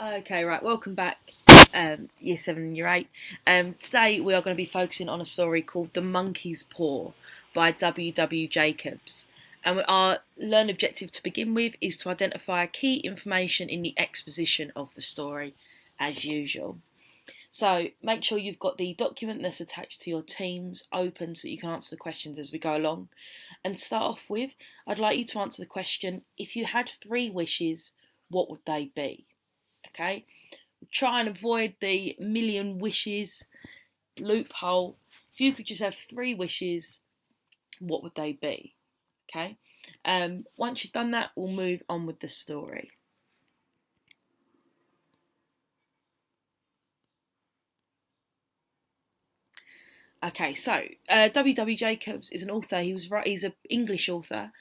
Okay, right. Welcome back, Year 7 and Year 8. Today we are going to be focusing on a story called The Monkey's Paw by W. W. Jacobs. And our learn objective to begin with is to identify key information in the exposition of the story, as usual. So make sure you've got the document that's attached to your Teams open so that you can answer the questions as we go along. And to start off with, I'd like you to answer the question, if you had three wishes, what would they be? Okay, try and avoid the million wishes loophole. If you could just have three wishes, what would they be? Okay. Once you've done that, we'll move on with the story. Okay, so W. W. Jacobs is an author. He's an English author,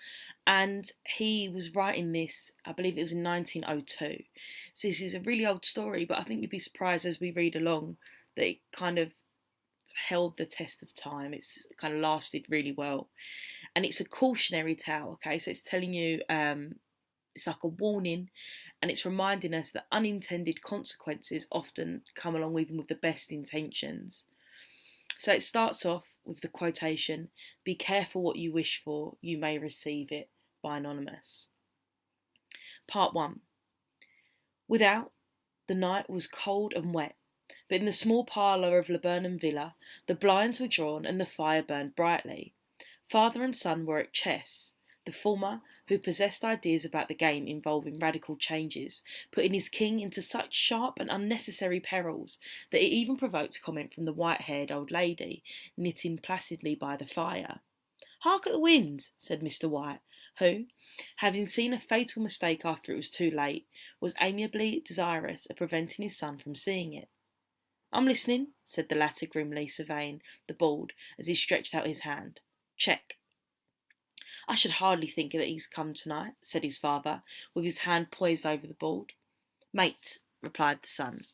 and he was writing this. I believe it was in 1902. So this is a really old story, but I think you'd be surprised as we read along that it kind of held the test of time. It's kind of lasted really well, and it's a cautionary tale. Okay, so it's telling you, it's like a warning, and it's reminding us that unintended consequences often come along even with the best intentions. So it starts off with the quotation, "Be careful what you wish for, you may receive it," by Anonymous. Part 1. Without, the night was cold and wet, but in the small parlour of Laburnum Villa the blinds were drawn and the fire burned brightly. Father and son were at chess, the former, who possessed ideas about the game involving radical changes, putting his king into such sharp and unnecessary perils that it even provoked comment from the white-haired old lady, knitting placidly by the fire. "Hark at the wind," said Mr. White, who, having seen a fatal mistake after it was too late, was amiably desirous of preventing his son from seeing it. "I'm listening," said the latter grimly surveying the board as he stretched out his hand. "Check." "I should hardly think that he's come tonight," said his father, with his hand poised over the board. "Mate," replied the son.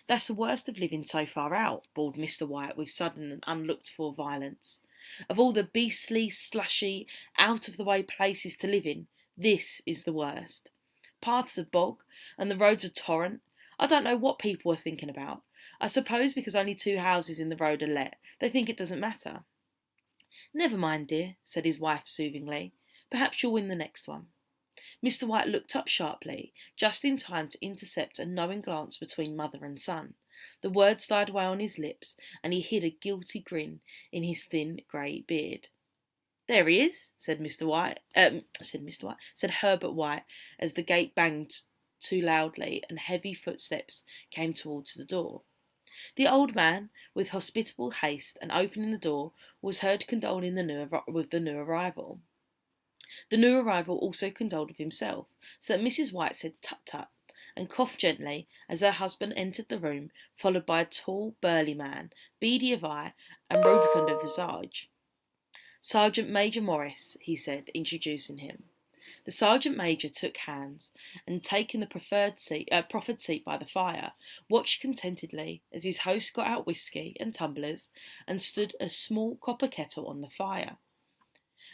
"That's the worst of living so far out," bawled Mr. White with sudden and unlooked-for violence. "Of all the beastly, slushy, out-of-the-way places to live in, this is the worst. Paths are bog, and the roads are torrent. I don't know what people are thinking about. I suppose because only two houses in the road are let, they think it doesn't matter." "Never mind, dear," said his wife soothingly. "Perhaps you'll win the next one." Mr. White looked up sharply, just in time to intercept a knowing glance between mother and son. The words died away on his lips, and he hid a guilty grin in his thin grey beard. "There he is," said said Herbert White, as the gate banged too loudly and heavy footsteps came towards the door. The old man, with hospitable haste and opening the door, was heard condoling with the new arrival. The new arrival also condoled with himself, so that Mrs. White said "tut tut," and coughed gently as her husband entered the room, followed by a tall, burly man, beady of eye and rubicund of visage. "Sergeant Major Morris," he said, introducing him. The sergeant major took hands, and taking the proffered seat by the fire, watched contentedly as his host got out whisky and tumblers and stood a small copper kettle on the fire.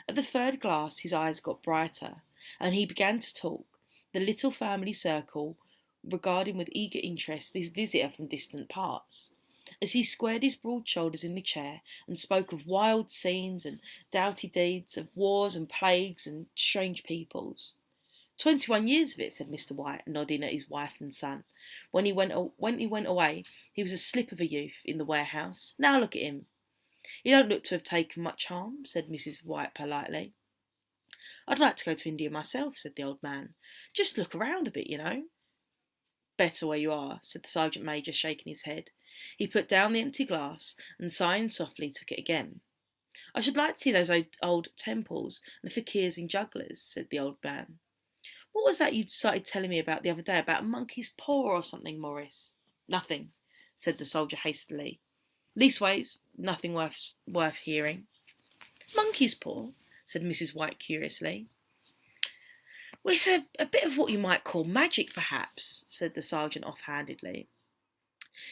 At the third glass his eyes got brighter, and he began to talk, the little family circle regarding with eager interest this visitor from distant parts. As he squared his broad shoulders in the chair and spoke of wild scenes and doughty deeds, of wars and plagues and strange peoples. 21 years of it," said Mr. White, nodding at his wife and son. When he went away, he was a slip of a youth in the warehouse. Now look at him." "He don't look to have taken much harm," said Mrs. White politely. "I'd like to go to India myself," said the old man. "Just look around a bit, you know." "Better where you are," said the sergeant major, shaking his head. He put down the empty glass and, sighing softly, took it again. "I should like to see those old temples and the fakirs and jugglers," said the old man. "What was that you started telling me about the other day, about a monkey's paw or something, Morris?" "Nothing," said the soldier hastily. "Leastways, nothing worth hearing." "Monkey's paw?" said Mrs. White curiously. "Well, it's a bit of what you might call magic, perhaps," said the sergeant offhandedly.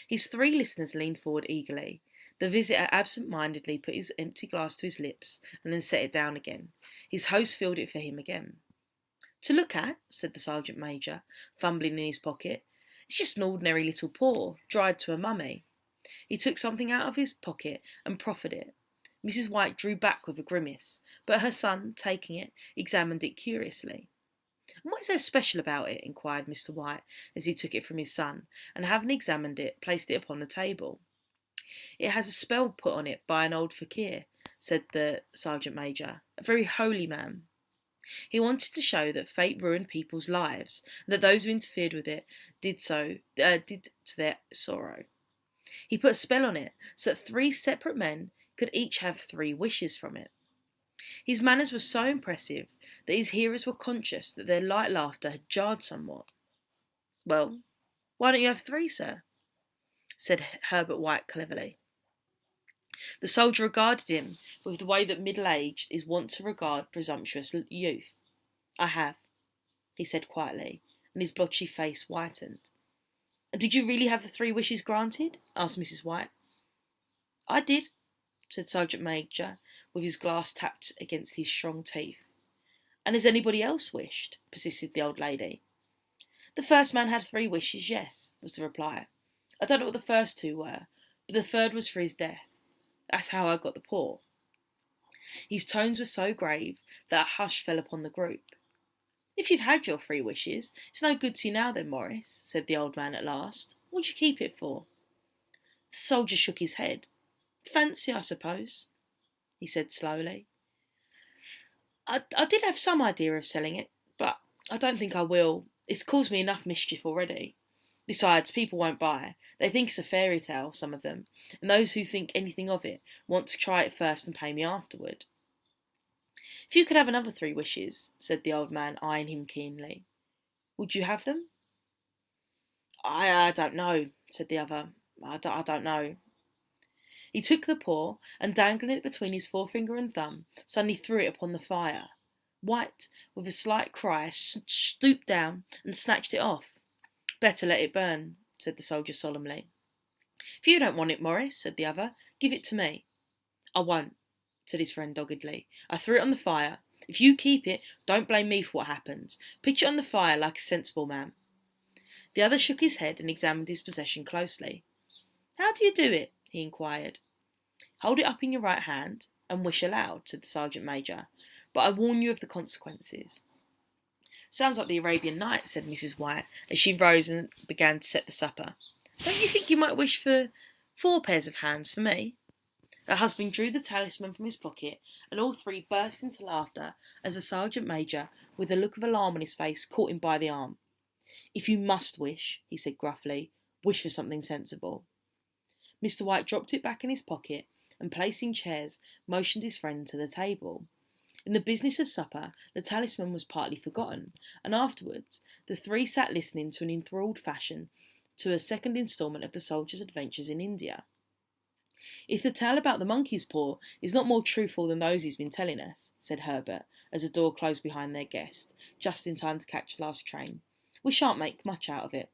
His three listeners leaned forward eagerly. The visitor absent-mindedly put his empty glass to his lips and then set it down again. His host filled it for him again. "To look at," said the sergeant major, fumbling in his pocket. It's just an ordinary little paw, dried to a mummy. He took something out of his pocket and proffered it. Mrs. White drew back with a grimace, but her son, taking it, examined it curiously. "And what is so special about it?" inquired Mr. White as he took it from his son, and having examined it, placed it upon the table. "It has a spell put on it by an old fakir," said the sergeant major, "a very holy man. He wanted to show that fate ruined people's lives, and that those who interfered with it did to their sorrow. He put a spell on it so that 3 separate men could each have 3 wishes from it. His manners were so impressive that his hearers were conscious that their light laughter had jarred somewhat. Well, why don't you have 3, sir?" said Herbert White cleverly. The soldier regarded him with the way that middle-aged is wont to regard presumptuous youth. "I have," he said quietly, and his blotchy face whitened. "And did you really have the 3 wishes granted?" asked Mrs. White. "I did," said Sergeant Major, with his glass tapped against his strong teeth. "And has anybody else wished?" persisted the old lady. "The first man had 3 wishes, yes," was the reply. "I don't know what the first 2 were, but the third was for his death. That's how I got the paw." His tones were so grave that a hush fell upon the group. "If you've had your 3 wishes, it's no good to you now then, Morris," said the old man at last. "What'd you keep it for?" The soldier shook his head. "Fancy, I suppose," he said slowly. I did have some idea of selling it, but I don't think I will. It's caused me enough mischief already. Besides, people won't buy. They think it's a fairy tale, some of them, and those who think anything of it want to try it first and pay me afterward." "If you could have another 3 wishes," said the old man, eyeing him keenly, "would you have them?" I don't know," said the other. I don't know." He took the paw, and dangling it between his forefinger and thumb, suddenly threw it upon the fire. White, with a slight cry, stooped down and snatched it off. "Better let it burn," said the soldier solemnly. "If you don't want it, Morris," said the other, "give it to me." "I won't," said his friend doggedly. "I threw it on the fire. If you keep it, don't blame me for what happens. Pitch it on the fire like a sensible man." The other shook his head and examined his possession closely. "How do you do it?" he inquired. "Hold it up in your right hand and wish aloud," said the sergeant major. "But I warn you of the consequences." "Sounds like the Arabian Nights," said Mrs. White, as she rose and began to set the supper. "Don't you think you might wish for 4 pairs of hands for me?" Her husband drew the talisman from his pocket, and all 3 burst into laughter as the sergeant major, with a look of alarm on his face, caught him by the arm. "If you must wish," he said gruffly, "wish for something sensible." Mr. White dropped it back in his pocket, and placing chairs, motioned his friend to the table. In the business of supper, the talisman was partly forgotten, and afterwards the 3 sat listening to an enthralled fashion to a second instalment of the soldier's adventures in India. "If the tale about the monkey's paw is not more truthful than those he's been telling us," said Herbert, as the door closed behind their guest, just in time to catch the last train, "we shan't make much out of it."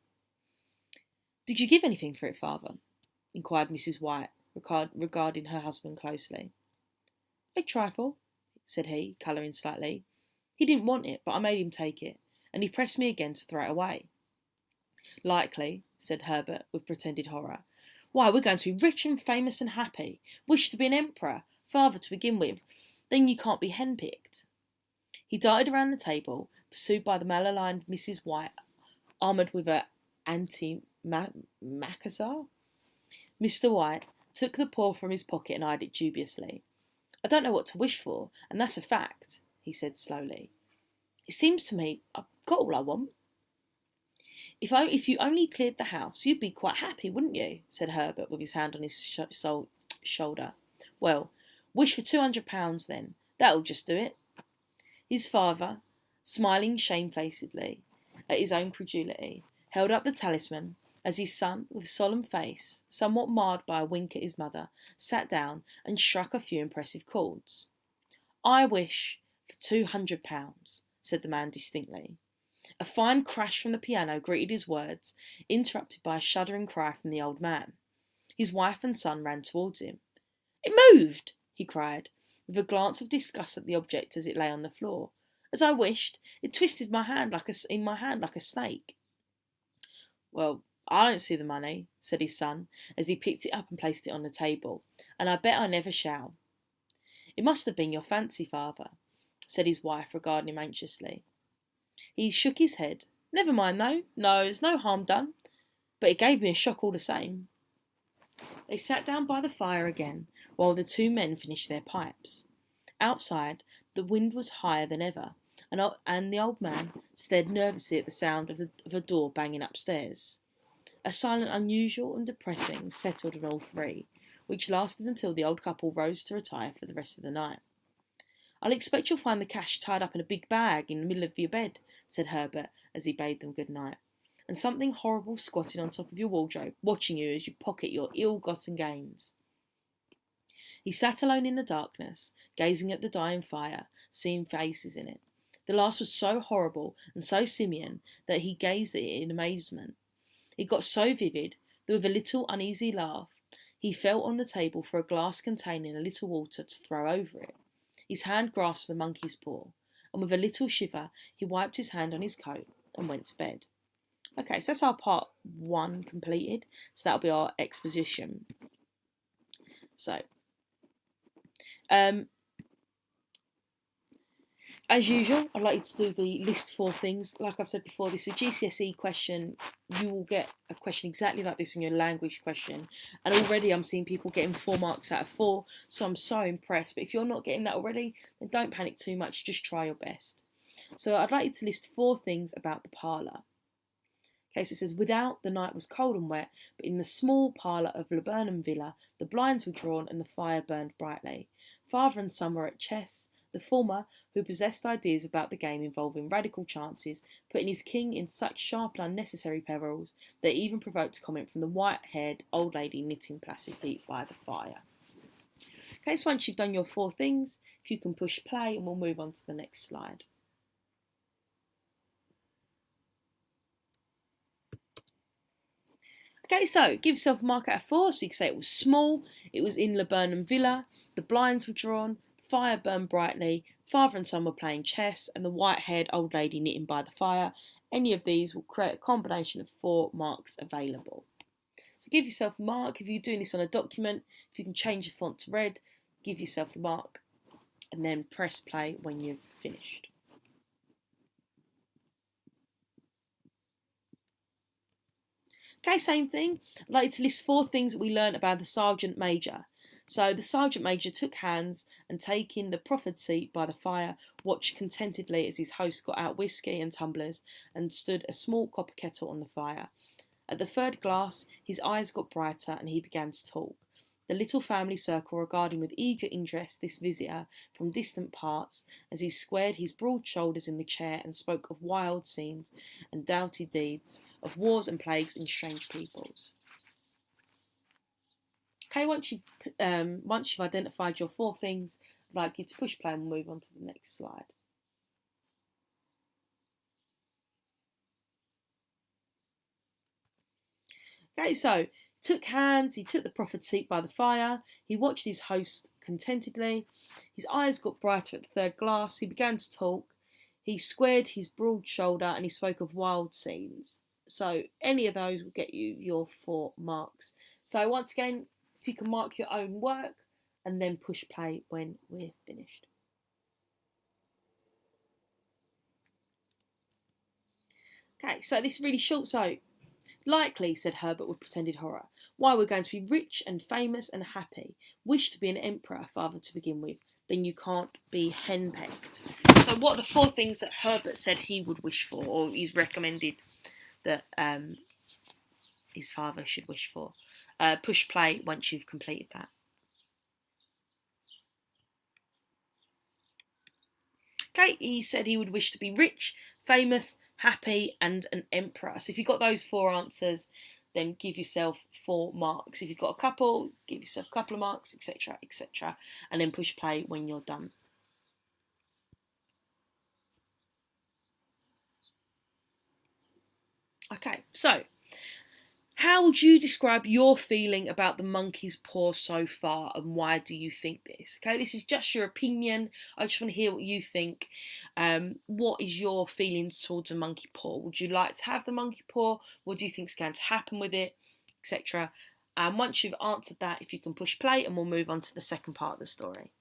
"Did you give anything for it, father?" inquired Mrs. White, regarding her husband closely. "A trifle," said he, colouring slightly. "He didn't want it, but I made him take it, and he pressed me again to throw it away." "Likely," said Herbert, with pretended horror. "Why, we're going to be rich and famous and happy. Wish to be an emperor, father to begin with. Then you can't be henpicked." He darted around the table, pursued by the malaligned Mrs. White, armoured with her anti-macassar. Mr. White took the paw from his pocket and eyed it dubiously. "I don't know what to wish for, and that's a fact," he said slowly. "It seems to me I've got all I want." If you only cleared the house, you'd be quite happy, wouldn't you?" said Herbert, with his hand on his shoulder. "Well, wish for £200 then. That'll just do it." His father, smiling shamefacedly at his own credulity, held up the talisman as his son, with solemn face, somewhat marred by a wink at his mother, sat down and struck a few impressive chords. "I wish for £200, said the man distinctly. A fine crash from the piano greeted his words, interrupted by a shuddering cry from the old man. His wife and son ran towards him. "It moved!" he cried, with a glance of disgust at the object as it lay on the floor. "As I wished, it twisted in my hand like a snake." Well, I don't see the money, said his son, as he picked it up and placed it on the table, and I bet I never shall. It must have been your fancy, father, said his wife, regarding him anxiously. He shook his head. Never mind, though. No, there's no harm done. But it gave me a shock all the same. They sat down by the fire again, while the two men finished their pipes. Outside, the wind was higher than ever, and the old man stared nervously at the sound of a door banging upstairs. A silence unusual and depressing settled on all three, which lasted until the old couple rose to retire for the rest of the night. I'll expect you'll find the cash tied up in a big bag in the middle of your bed, said Herbert as he bade them good night, and something horrible squatted on top of your wardrobe, watching you as you pocket your ill-gotten gains. He sat alone in the darkness, gazing at the dying fire, seeing faces in it. The last was so horrible and so simian that he gazed at it in amazement. It got so vivid that with a little uneasy laugh, he felt on the table for a glass containing a little water to throw over it. His hand grasped the monkey's paw, and with a little shiver, he wiped his hand on his coat and went to bed. Okay, so that's our part 1 completed. So that'll be our exposition. So, as usual, I'd like you to do the list 4 things. Like I've said before, this is a GCSE question. You will get a question exactly like this in your language question. And already I'm seeing people getting 4 marks out of 4. So I'm so impressed. But if you're not getting that already, then don't panic too much. Just try your best. So I'd like you to list 4 things about the parlour. Okay, so it says, without, the night was cold and wet, but in the small parlour of Laburnum Villa, the blinds were drawn and the fire burned brightly. Father and son were at chess, the former, who possessed ideas about the game involving radical chances, putting his king in such sharp and unnecessary perils that it even provoked a comment from the white-haired old lady knitting placidly by the fire. Okay, so once you've done your 4 things, if you can push play and we'll move on to the next slide. Okay, so give yourself a mark out of 4. So you can say it was small, it was in Laburnum Villa, the blinds were drawn, the fire burned brightly, father and son were playing chess, and the white-haired old lady knitting by the fire. Any of these will create a combination of 4 marks available. So give yourself a mark. If you're doing this on a document, if you can change the font to red, give yourself the mark, and then press play when you've finished. Okay, same thing. I'd like to list 4 things that we learned about the Sergeant Major. So the Sergeant Major took hands and, taking the proffered seat by the fire, watched contentedly as his host got out whisky and tumblers and stood a small copper kettle on the fire. At the 3rd glass, his eyes got brighter and he began to talk. The little family circle regarding with eager interest this visitor from distant parts as he squared his broad shoulders in the chair and spoke of wild scenes and doughty deeds, of wars and plagues and strange peoples. Okay, once you've identified your 4 things, I'd like you to push play and we'll move on to the next slide. Okay, so took hands, he took the proffered seat by the fire, he watched his host contentedly, his eyes got brighter at the 3rd glass, he began to talk, he squared his broad shoulder and he spoke of wild scenes. So any of those will get you your 4 marks. So once again, if you can mark your own work and then push play when we're finished. Okay, so this is really short, so likely, said Herbert with pretended horror. Why, we're going to be rich and famous and happy. Wish to be an emperor, father, to begin with. Then you can't be henpecked. So what are the 4 things that Herbert said he would wish for, or he's recommended that his father should wish for? Push play once you've completed that. Okay, he said he would wish to be rich, famous, happy, and an emperor. So if you've got those 4 answers, then give yourself 4 marks. If you've got a couple, give yourself a couple of marks, etc., etc., and then push play when you're done. Okay, so How would you describe your feeling about the monkey's paw so far, and why do you think this? Okay, this is just your opinion. I just want to hear what you think. What is your feelings towards a monkey paw? Would you like to have the monkey paw? What do you think is going to happen with it, etc.? And once you've answered that, if you can push play, and we'll move on to the second part of the story.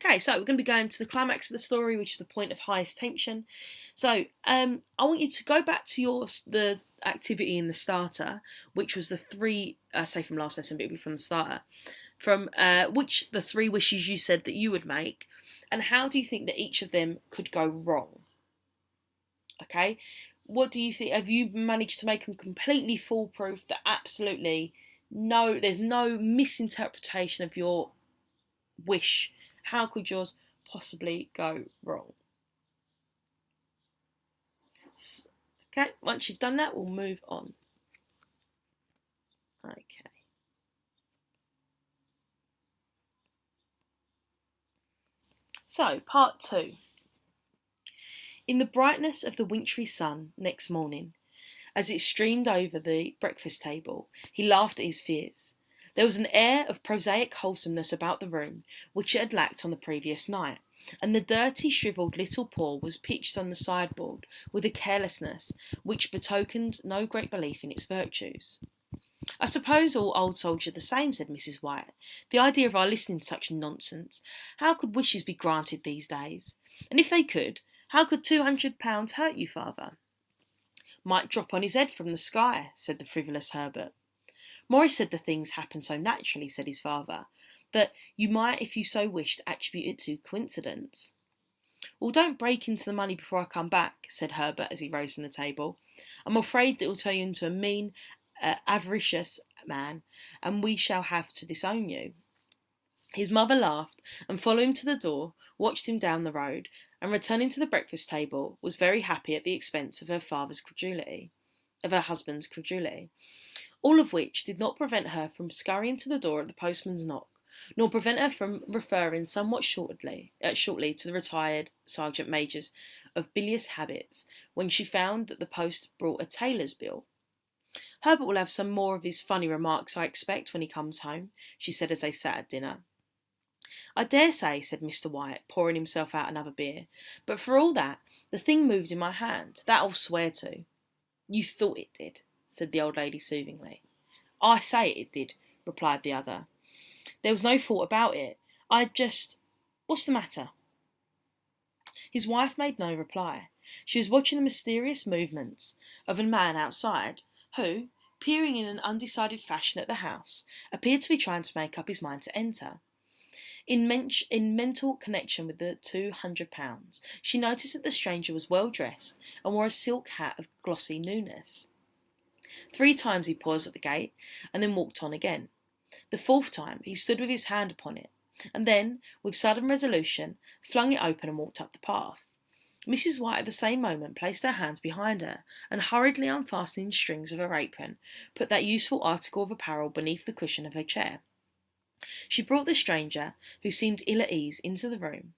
Okay, so we're going to be going to the climax of the story, which is the point of highest tension. So I want you to go back to the activity in the starter, which was the three, say from last lesson, but it'll be from the starter, from which the three wishes you said that you would make, and how do you think that each of them could go wrong? Okay, what do you think? Have you managed to make them completely foolproof? That absolutely there's no misinterpretation of your wish. How could yours possibly go wrong? Okay, once you've done that, we'll move on. Okay. So, part 2. In the brightness of the wintry sun next morning, as it streamed over the breakfast table, he laughed at his fears. There was an air of prosaic wholesomeness about the room which it had lacked on the previous night, and the dirty, shrivelled little paw was pitched on the sideboard with a carelessness which betokened no great belief in its virtues. "I suppose all old soldiers are the same," said Mrs. White. "The idea of our listening to such nonsense! How could wishes be granted these days? And if they could, how could £200 hurt you, father?" "Might drop on his head from the sky," said the frivolous Herbert. "Morris said the things happened so naturally," said his father, "that you might, if you so wished, attribute it to coincidence." "Well, don't break into the money before I come back," said Herbert as he rose from the table. "I'm afraid that it will turn you into a mean, avaricious man, and we shall have to disown you." His mother laughed, and following him to the door, watched him down the road, and returning to the breakfast table, was very happy at the expense of her husband's credulity. All of which did not prevent her from scurrying to the door at the postman's knock, nor prevent her from referring somewhat shortly to the retired sergeant major's of bilious habits when she found that the post brought a tailor's bill. "Herbert will have some more of his funny remarks, I expect, when he comes home," she said as they sat at dinner. "I dare say," said Mr. White, pouring himself out another beer, "but for all that, the thing moved in my hand, that I'll swear to." "You thought it did," said the old lady soothingly. "I say it did," replied the other. "There was no thought about it. What's the matter?" His wife made no reply. She was watching the mysterious movements of a man outside, who, peering in an undecided fashion at the house, appeared to be trying to make up his mind to enter. In mental connection with the £200, she noticed that the stranger was well dressed and wore a silk hat of glossy newness. 3 times he paused at the gate, and then walked on again. The 4th time he stood with his hand upon it, and then, with sudden resolution, flung it open and walked up the path. Mrs. White at the same moment placed her hands behind her, and hurriedly unfastening the strings of her apron, put that useful article of apparel beneath the cushion of her chair. She brought the stranger, who seemed ill at ease, into the room.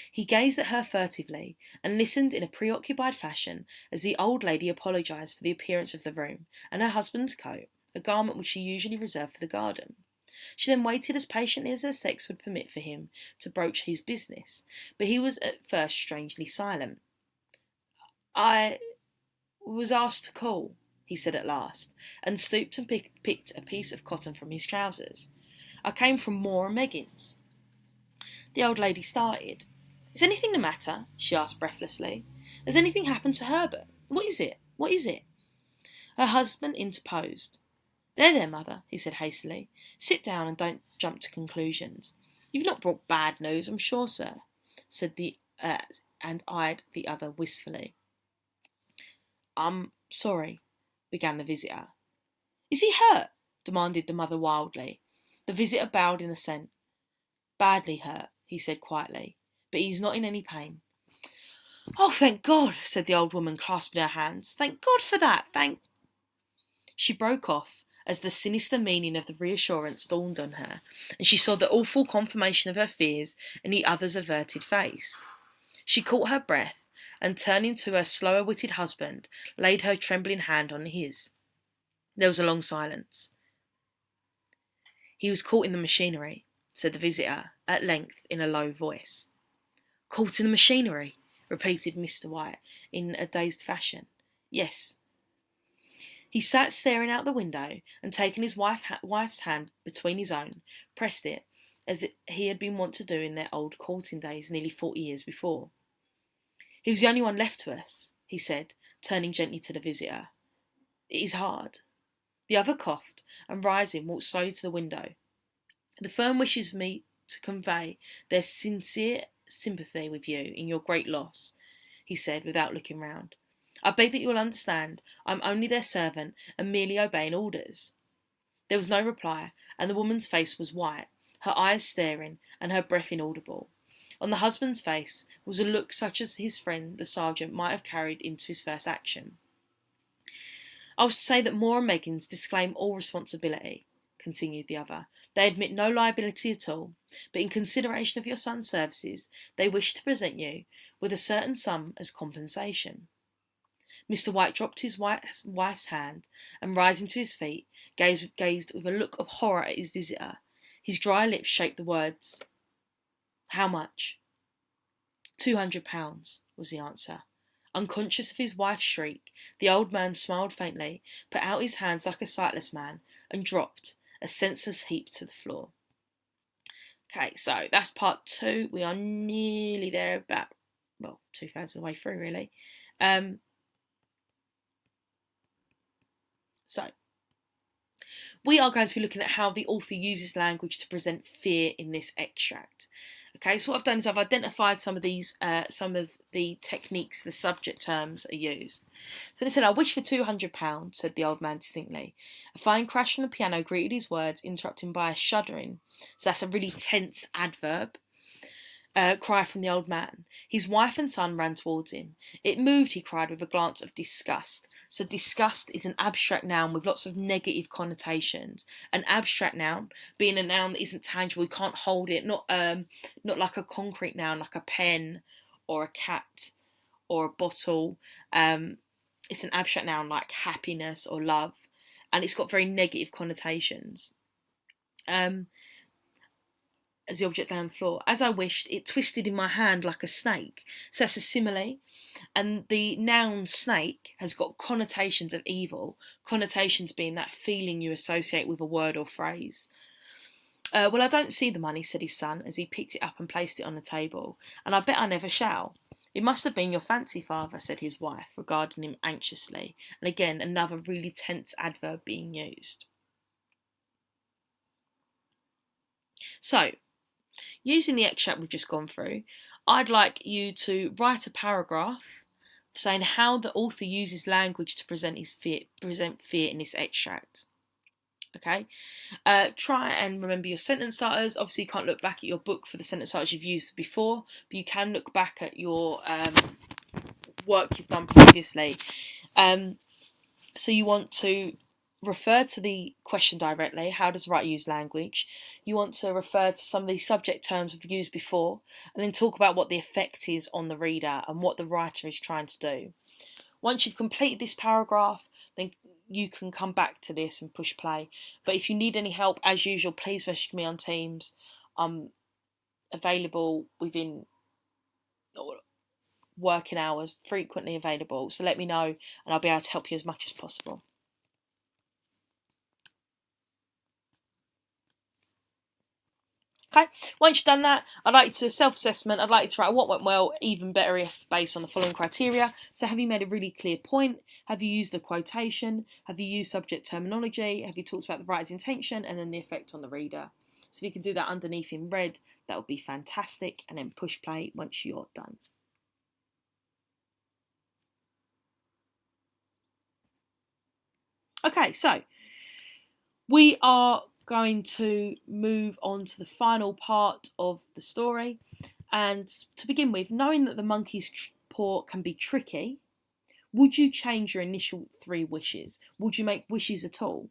He gazed at her furtively, and listened in a preoccupied fashion as the old lady apologised for the appearance of the room and her husband's coat, a garment which she usually reserved for the garden. She then waited as patiently as her sex would permit for him to broach his business, but he was at first strangely silent. "I was asked to call," he said at last, and stooped and picked a piece of cotton from his trousers. "I came from Moore and Meggins." The old lady started. "Is anything the matter?" she asked breathlessly. "Has anything happened to Herbert? What is it? What is it?" Her husband interposed. There, mother," he said hastily. "Sit down and don't jump to conclusions. You've not brought bad news, I'm sure, sir," said and eyed the other wistfully. "I'm sorry," began the visitor. "Is he hurt?" demanded the mother wildly. The visitor bowed in assent. "Badly hurt," he said quietly, "but he's not in any pain." "Oh, thank God," said the old woman, clasping her hands. "Thank God for that, She broke off as the sinister meaning of the reassurance dawned on her, and she saw the awful confirmation of her fears in the other's averted face. She caught her breath and, turning to her slower-witted husband, laid her trembling hand on his. There was a long silence. "He was caught in the machinery," said the visitor, at length, in a low voice. "Caught in the machinery?" repeated Mr. White, in a dazed fashion. "Yes." He sat staring out the window, and taking his wife's hand between his own, pressed it, as he had been wont to do in their old courting days nearly 40 years before. "He was the only one left to us," he said, turning gently to the visitor. "It is hard." The other coughed, and rising, walked slowly to the window. "The firm wishes me to convey their sincere sympathy with you in your great loss," he said, without looking round. "I beg that you will understand I am only their servant and merely obeying orders." There was no reply, and the woman's face was white, her eyes staring, and her breath inaudible. On the husband's face was a look such as his friend the sergeant might have carried into his first action. "I was to say that Moore and Meggins disclaim all responsibility," continued the other. "They admit no liability at all, but in consideration of your son's services, they wish to present you with a certain sum as compensation." Mr. White dropped his wife's hand, and rising to his feet, gazed with a look of horror at his visitor. His dry lips shaped the words, "How much?" £200, was the answer. Unconscious of his wife's shriek, the old man smiled faintly, put out his hands like a sightless man, and dropped, a senseless heap, to the floor. Okay, so that's part 2. We are nearly there, about, well, 2/3 of the way through, really. So, we are going to be looking at how the author uses language to present fear in this extract. Okay, so what I've done is I've identified some of the techniques, the subject terms are used. So they said, "I wish for £200, said the old man distinctly. A fine crash from the piano greeted his words, interrupted by a shuddering, so that's a really tense adverb, cry from the old man. His wife and son ran towards him. It moved, he cried with a glance of disgust. So disgust is an abstract noun with lots of negative connotations. An abstract noun being a noun that isn't tangible, you can't hold it, not like a concrete noun like a pen or a cat or a bottle. It's an abstract noun like happiness or love, and it's got very negative connotations. As the object lay on the floor. As I wished, it twisted in my hand like a snake. So that's a simile. And the noun snake has got connotations of evil, connotations being that feeling you associate with a word or phrase. "Well, I don't see the money," said his son, as he picked it up and placed it on the table, "and I bet I never shall." "It must have been your fancy, father," said his wife, regarding him anxiously, and again another really tense adverb being used. So, using the extract we've just gone through, I'd like you to write a paragraph saying how the author uses language to present fear in this extract. Okay, try and remember your sentence starters. Obviously, you can't look back at your book for the sentence starters you've used before, but you can look back at your work you've done previously. So you want to refer to the question directly. How does the writer use language? You want to refer to some of the subject terms we've used before, and then talk about what the effect is on the reader and what the writer is trying to do. Once you've completed this paragraph, then you can come back to this and push play. But if you need any help, as usual, please message me on Teams. I'm available within working hours, frequently available. So let me know and I'll be able to help you as much as possible. Okay, once you've done that, I'd like you to self-assessment. I'd like you to write what went well, even better if based on the following criteria. So have you made a really clear point? Have you used a quotation? Have you used subject terminology? Have you talked about the writer's intention and then the effect on the reader? So if you can do that underneath in red, that would be fantastic. And then push play once you're done. Okay, so we are going to move on to the final part of the story. And to begin with, knowing that the monkey's paw can be tricky, would you change your initial 3 wishes? Would you make wishes at all?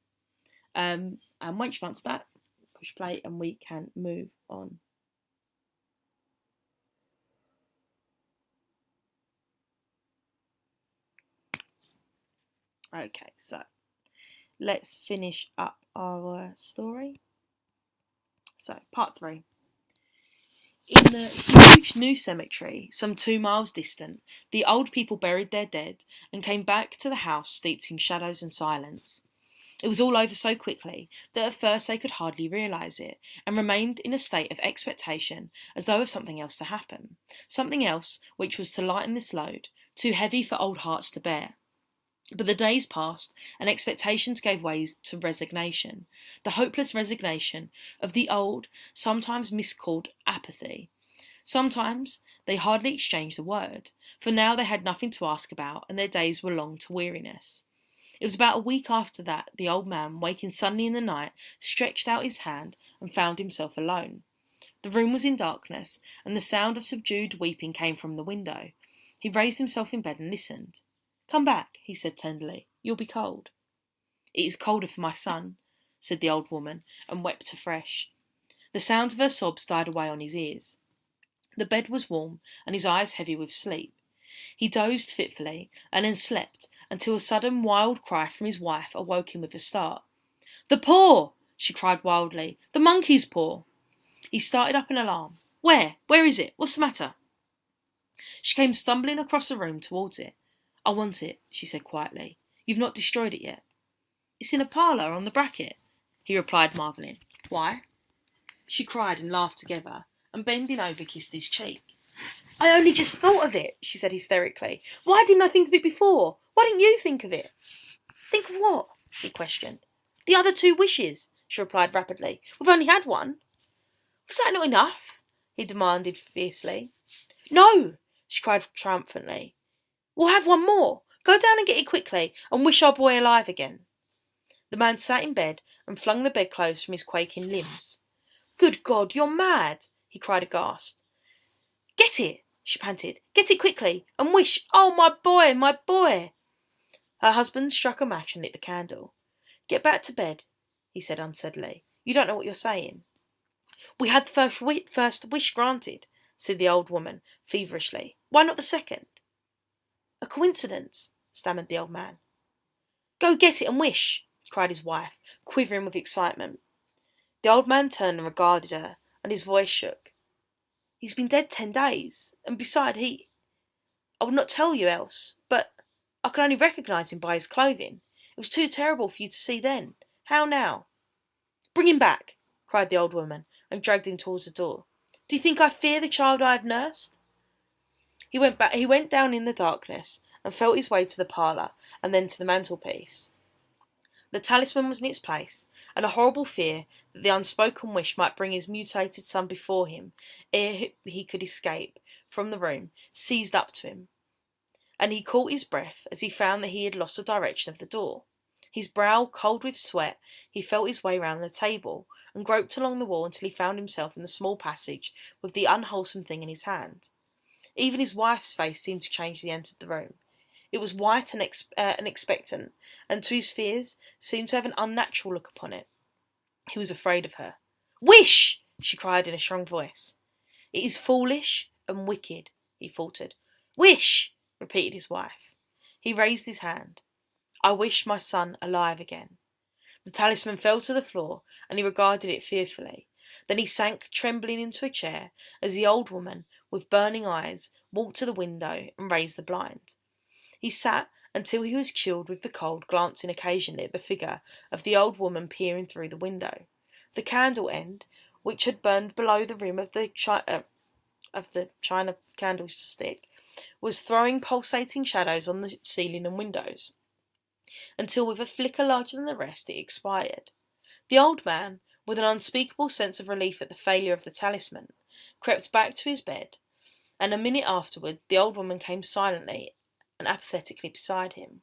And once you've answered that, push play and we can move on. Okay, so let's finish up our story. So, part 3. In the huge new cemetery, some 2 miles distant, the old people buried their dead and came back to the house steeped in shadows and silence. It was all over so quickly that at first they could hardly realise it, and remained in a state of expectation as though of something else to happen, something else which was to lighten this load, too heavy for old hearts to bear. But the days passed, and expectations gave way to resignation, the hopeless resignation of the old, sometimes miscalled apathy. Sometimes they hardly exchanged a word, for now they had nothing to ask about, and their days were long to weariness. It was about a week after that the old man, waking suddenly in the night, stretched out his hand and found himself alone. The room was in darkness, and the sound of subdued weeping came from the window. He raised himself in bed and listened. "Come back," he said tenderly. "You'll be cold." "It is colder for my son," said the old woman, and wept afresh. The sounds of her sobs died away on his ears. The bed was warm, and his eyes heavy with sleep. He dozed fitfully, and then slept until a sudden wild cry from his wife awoke him with a start. "The paw!" she cried wildly. "The monkey's paw!" He started up in alarm. "Where? Where is it? What's the matter?" She came stumbling across the room towards it. "I want it," she said quietly. "You've not destroyed it yet." "It's in a parlour on the bracket," he replied, marvelling. "Why?" She cried and laughed together, and bending over kissed his cheek. "I only just thought of it," she said hysterically. "Why didn't I think of it before? Why didn't you think of it?" "Think of what?" he questioned. "The other 2 wishes," she replied rapidly. "We've only had one." "Was that not enough?" he demanded fiercely. "No," she cried triumphantly. "We'll have one more. Go down and get it quickly, and wish our boy alive again." The man sat in bed and flung the bedclothes from his quaking limbs. "Good God, you're mad!" he cried aghast. "Get it," she panted. "Get it quickly, and wish. Oh, my boy, my boy!" Her husband struck a match and lit the candle. "Get back to bed," he said unsteadily. "You don't know what you're saying." "We had the first wish granted," said the old woman feverishly. "Why not the second?" "A coincidence," stammered the old man. "Go get it and wish," cried his wife, quivering with excitement. The old man turned and regarded her, and his voice shook. "He's been dead 10 days, and beside I would not tell you else, but I could only recognise him by his clothing. It was too terrible for you to see then. How now?" "Bring him back," cried the old woman, and dragged him towards the door. "Do you think I fear the child I have nursed?" He went down in the darkness, and felt his way to the parlour, and then to the mantelpiece. The talisman was in its place, and a horrible fear that the unspoken wish might bring his mutilated son before him ere he could escape from the room seized up to him, and he caught his breath as he found that he had lost the direction of the door. His brow cold with sweat, he felt his way round the table, and groped along the wall until he found himself in the small passage with the unwholesome thing in his hand. Even his wife's face seemed to change as he entered the room. It was white and expectant, and to his fears seemed to have an unnatural look upon it. He was afraid of her. "Wish!" she cried in a strong voice. "It is foolish and wicked," he faltered. "Wish!" repeated his wife. He raised his hand. "I wish my son alive again." The talisman fell to the floor, and he regarded it fearfully. Then he sank trembling into a chair as the old woman, with burning eyes, walked to the window and raised the blind. He sat until he was chilled with the cold, glancing occasionally at the figure of the old woman peering through the window. The candle end, which had burned below the rim of the china candlestick, was throwing pulsating shadows on the ceiling and windows, until with a flicker larger than the rest it expired. The old man, with an unspeakable sense of relief at the failure of the talisman, crept back to his bed, and a minute afterward the old woman came silently and apathetically beside him.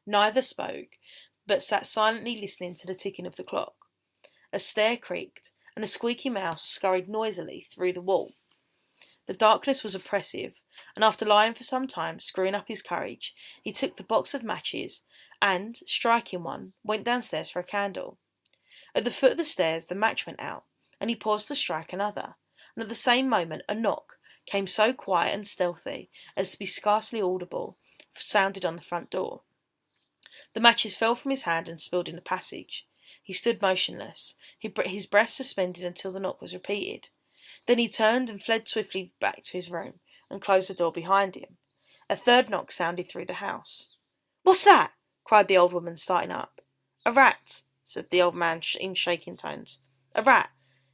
Neither spoke, but sat silently listening to the ticking of the clock. A stair creaked, and a squeaky mouse scurried noisily through the wall. The darkness was oppressive, and after lying for some time, screwing up his courage, he took the box of matches, and, striking one, went downstairs for a candle. At the foot of the stairs the match went out, and he paused to strike another, and at the same moment a knock came so quiet and stealthy as to be scarcely audible, sounded on the front door. The matches fell from his hand and spilled in the passage. He stood motionless, his breath suspended until the knock was repeated. Then he turned and fled swiftly back to his room and closed the door behind him. A third knock sounded through the house. "What's that?" cried the old woman, starting up. "A rat," said the old man in shaking tones. "A rat.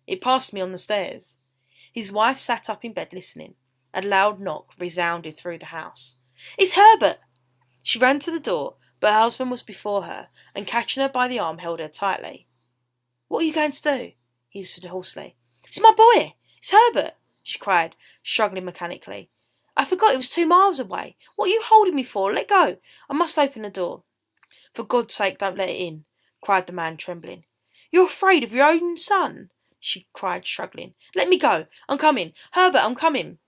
It passed me on the stairs." His wife sat up in bed listening. A loud knock resounded through the house. "It's Herbert!" She ran to the door, but her husband was before her, and catching her by the arm held her tightly. "What are you going to do?" he whispered hoarsely. "It's my boy! It's Herbert!" she cried, struggling mechanically. "I forgot it was 2 miles away. What are you holding me for? Let go. I must open the door." "For God's sake, don't let it in," cried the man, trembling. "You're afraid of your own son?" she cried, struggling. "Let me go. I'm coming. Herbert, I'm coming."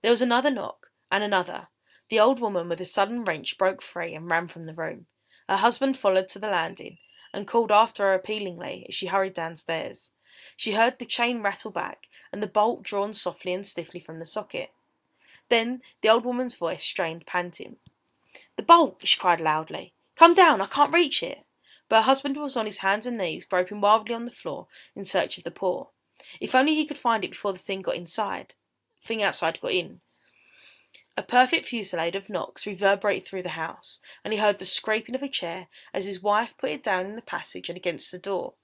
There was another knock, and another. The old woman, with a sudden wrench, broke free and ran from the room. Her husband followed to the landing and called after her appealingly as she hurried downstairs. She heard the chain rattle back and the bolt drawn softly and stiffly from the socket. Then the old woman's voice strained, panting. "The bolt!" she cried loudly. "Come down, I can't reach it." But her husband was on his hands and knees, groping wildly on the floor in search of the paw. If only he could find it before the thing outside got in. A perfect fusillade of knocks reverberated through the house, and he heard the scraping of a chair as his wife put it down in the passage and against the door.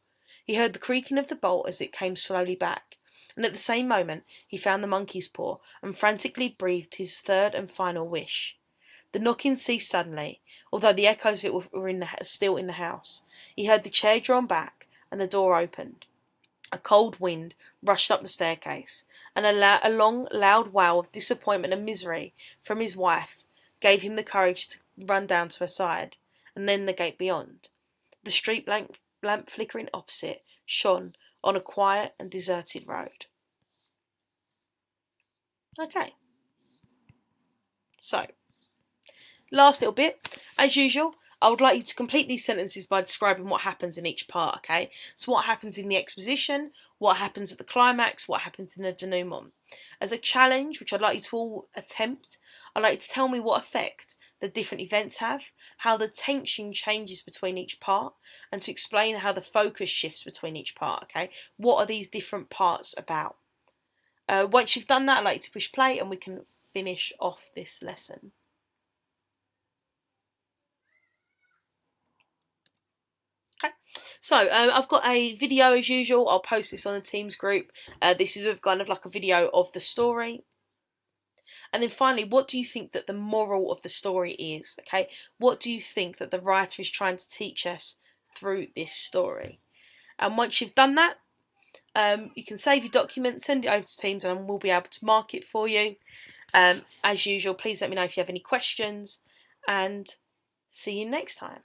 He heard the creaking of the bolt as it came slowly back, and at the same moment he found the monkey's paw and frantically breathed his third and final wish. The knocking ceased suddenly, although the echoes of it were still in the house. He heard the chair drawn back and the door opened. A cold wind rushed up the staircase, and a long, loud wail of disappointment and misery from his wife gave him the courage to run down to her side, and then the gate beyond. The street lamp flickering opposite shone on a quiet and deserted road. Okay. So, last little bit. As usual, I would like you to complete these sentences by describing what happens in each part, okay? So what happens in the exposition, what happens at the climax, what happens in the denouement. As a challenge, which I'd like you to all attempt, I'd like you to tell me what effect the different events have, how the tension changes between each part, and to explain how the focus shifts between each part, okay? What are these different parts about? Once you've done that, I'd like you to push play and we can finish off this lesson. So I've got a video as usual. I'll post this on the Teams group. This is kind of like a video of the story. And then finally, what do you think that the moral of the story is? Okay, what do you think that the writer is trying to teach us through this story? And once you've done that, you can save your document, send it over to Teams, and we'll be able to mark it for you. As usual, please let me know if you have any questions, and see you next time.